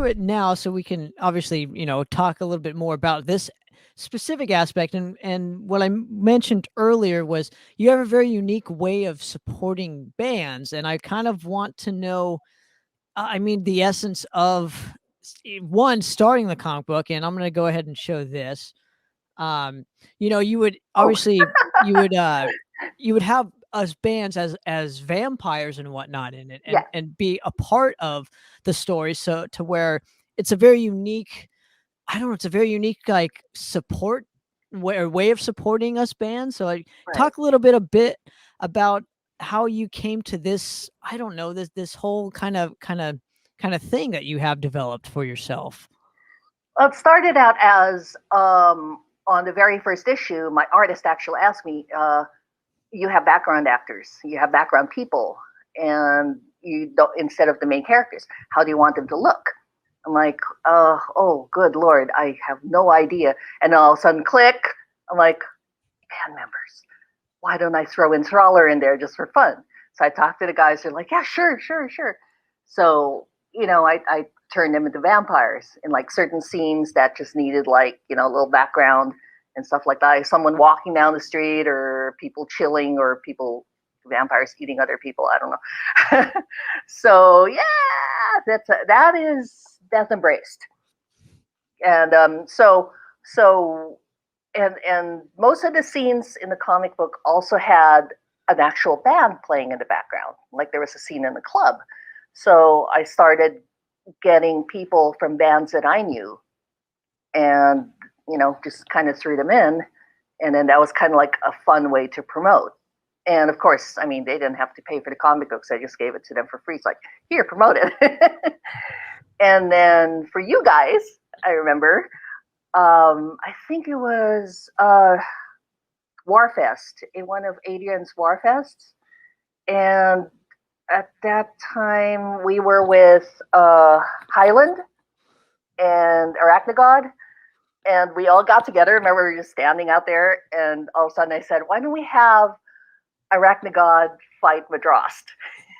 it now so we can obviously, talk a little bit more about this specific aspect. And what I mentioned earlier was you have a very unique way of supporting bands. And I kind of want to know, I mean, the essence of one, starting the comic book. And I'm going to go ahead and show this. You would Oh, obviously you would have us bands as vampires and whatnot in it, yeah, and be a part of the story, so to where it's a very unique, I don't know, it's a very unique like support way of supporting us bands. So like right. talk a bit about how you came to this, I don't know, this whole kind of thing that you have developed for yourself. Well, it started out as on the very first issue, my artist actually asked me, "You have background actors, you have background people, and you don't instead of the main characters. How do you want them to look?" I'm like, "Oh, good lord, I have no idea." And all of a sudden, click. I'm like, "Band members. Why don't I throw in Trawler in there just for fun?" So I talked to the guys. They're like, "Yeah, sure, sure, sure." So I turned them into vampires in like certain scenes that just needed like a little background and stuff like that. Like someone walking down the street, or people chilling, or people vampires eating other people. I don't know. So yeah, that's embraced, and so and most of the scenes in the comic book also had an actual band playing in the background. Like there was a scene in the club. So I started getting people from bands that I knew, and just kind of threw them in, and then that was kind of like a fun way to promote. And of course, I mean, they didn't have to pay for the comic books. I just gave it to them for free. It's like, here, promote it. And then for you guys, I remember, I think it was Warfest, in one of Adrian's Warfests. And at that time, we were with Highland and Arachnagod, and we all got together. Remember, we were just standing out there, and all of a sudden I said, "Why don't we have Arachnagod fight Madrost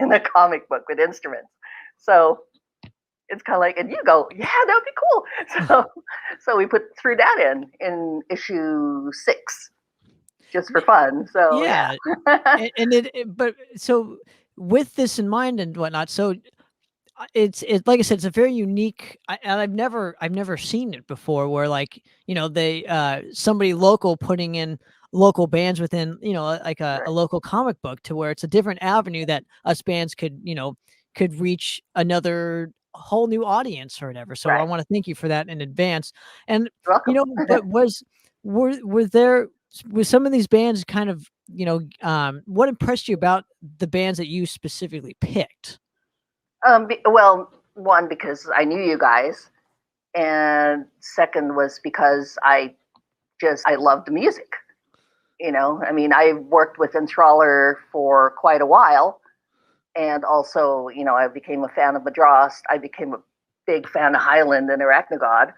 in the comic book with instruments?" So it's kind of like, and you go, "Yeah, that would be cool." So we threw that in issue 6 just for fun. So Yeah, yeah. and but so with this in mind and whatnot, so it's like I said, it's a very unique, and I've never seen it before, where like they somebody local putting in local bands within like a Right. local comic book, to where it's a different avenue that us bands could reach another whole new audience or whatever. So I Right. want to thank you for that in advance. And You're welcome. but was some of these bands kind of what impressed you about the bands that you specifically picked? Well, one, because I knew you guys, and second was because I loved the music. I mean, I worked with Enthraller for quite a while, and also, I became a fan of Madrost. I became a big fan of Highland and Arachnagod,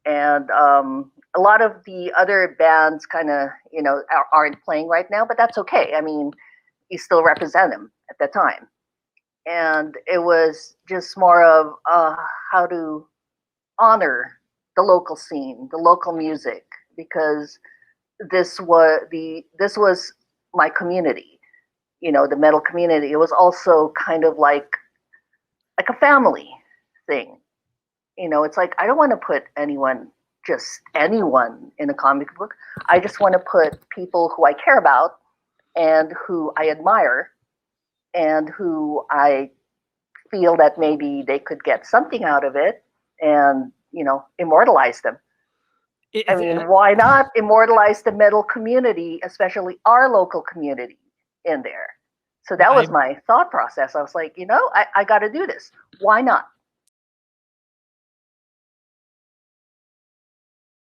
and a lot of the other bands kind of, aren't playing right now, but that's okay. I mean, you still represent them at that time, and it was just more of how to honor the local scene, the local music, because this was my community, the metal community. It was also kind of like a family thing. It's like I don't want to put anyone in a comic book. I just want to put people who I care about and who I admire and who I feel that maybe they could get something out of it, and immortalize them. I And mean, why not immortalize the metal community, especially our local community, in there? So that I was my thought process. I was like, I got to do this. Why not?